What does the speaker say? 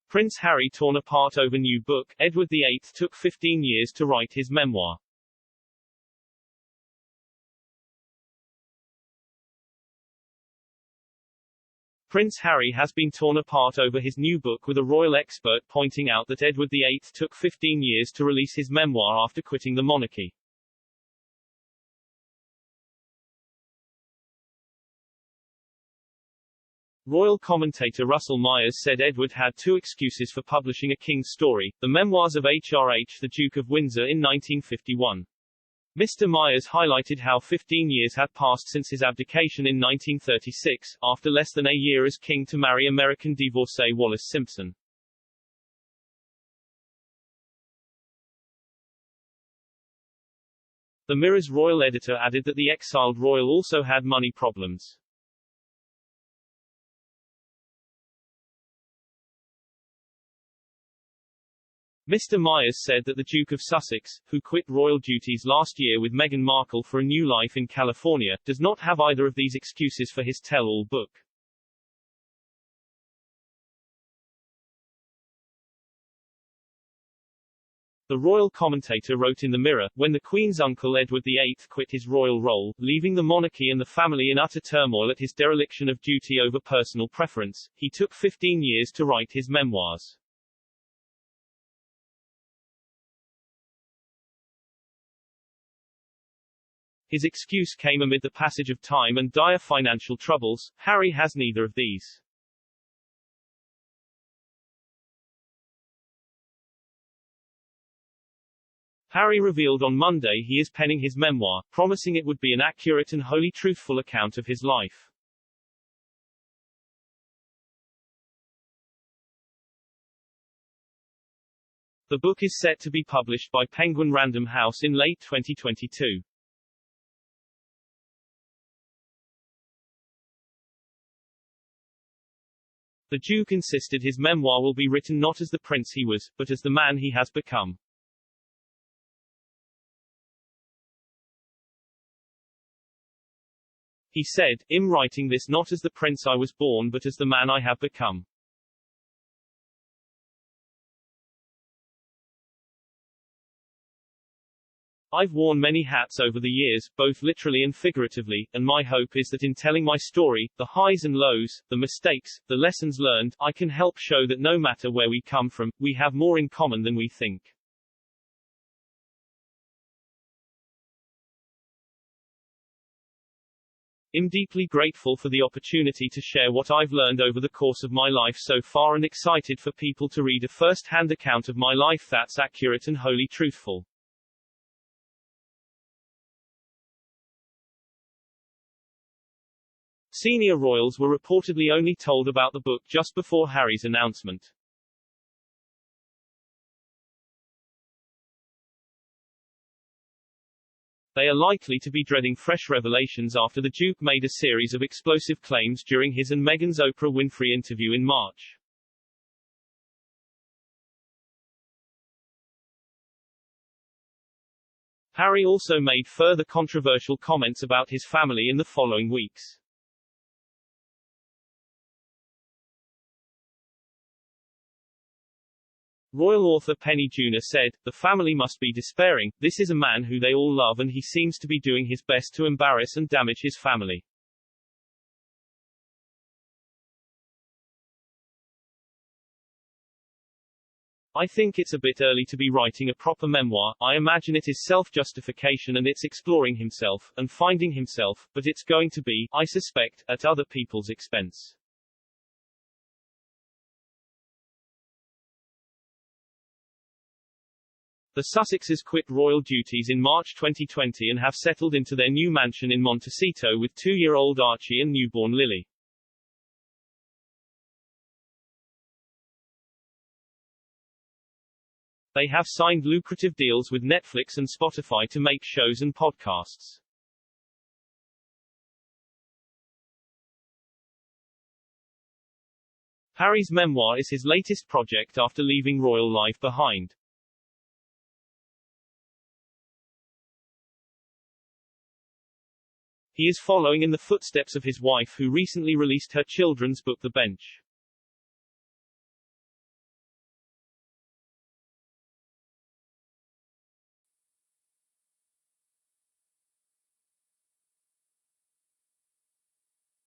Prince Harry torn apart over new book. Edward VIII took 15 years to write his memoir. Prince Harry has been torn apart over his new book, with a royal expert pointing out that Edward VIII took 15 years to release his memoir after quitting the monarchy. Royal commentator Russell Myers said Edward had two excuses for publishing a king's story: the memoirs of HRH, the Duke of Windsor, in 1951. Mr. Myers highlighted how 15 years had passed since his abdication in 1936, after less than a year as king, to marry American divorcee Wallis Simpson. The Mirror's royal editor added that the exiled royal also had money problems. Mr. Myers said that the Duke of Sussex, who quit royal duties last year with Meghan Markle for a new life in California, does not have either of these excuses for his tell-all book. The royal commentator wrote in the Mirror, when the Queen's uncle Edward VIII quit his royal role, leaving the monarchy and the family in utter turmoil at his dereliction of duty over personal preference, he took 15 years to write his memoirs. His excuse came amid the passage of time and dire financial troubles. Harry has neither of these. Harry revealed on Monday he is penning his memoir, promising it would be an accurate and wholly truthful account of his life. The book is set to be published by Penguin Random House in late 2022. The Duke insisted his memoir will be written not as the prince he was, but as the man he has become. He said, "I'm writing this not as the prince I was born but as the man I have become." I've worn many hats over the years, both literally and figuratively, and my hope is that in telling my story, the highs and lows, the mistakes, the lessons learned, I can help show that no matter where we come from, we have more in common than we think. I'm deeply grateful for the opportunity to share what I've learned over the course of my life so far, and excited for people to read a first-hand account of my life that's accurate and wholly truthful. Senior royals were reportedly only told about the book just before Harry's announcement. They are likely to be dreading fresh revelations after the Duke made a series of explosive claims during his and Meghan's Oprah Winfrey interview in March. Harry also made further controversial comments about his family in the following weeks. Royal author Penny Junor said, "The family must be despairing. This is a man who they all love and he seems to be doing his best to embarrass and damage his family." "I think it's a bit early to be writing a proper memoir. I imagine it is self-justification and it's exploring himself, and finding himself, but it's going to be, I suspect, at other people's expense." The Sussexes quit royal duties in March 2020 and have settled into their new mansion in Montecito with 2-year-old Archie and newborn Lily. They have signed lucrative deals with Netflix and Spotify to make shows and podcasts. Harry's memoir is his latest project after leaving royal life behind. He is following in the footsteps of his wife, who recently released her children's book The Bench.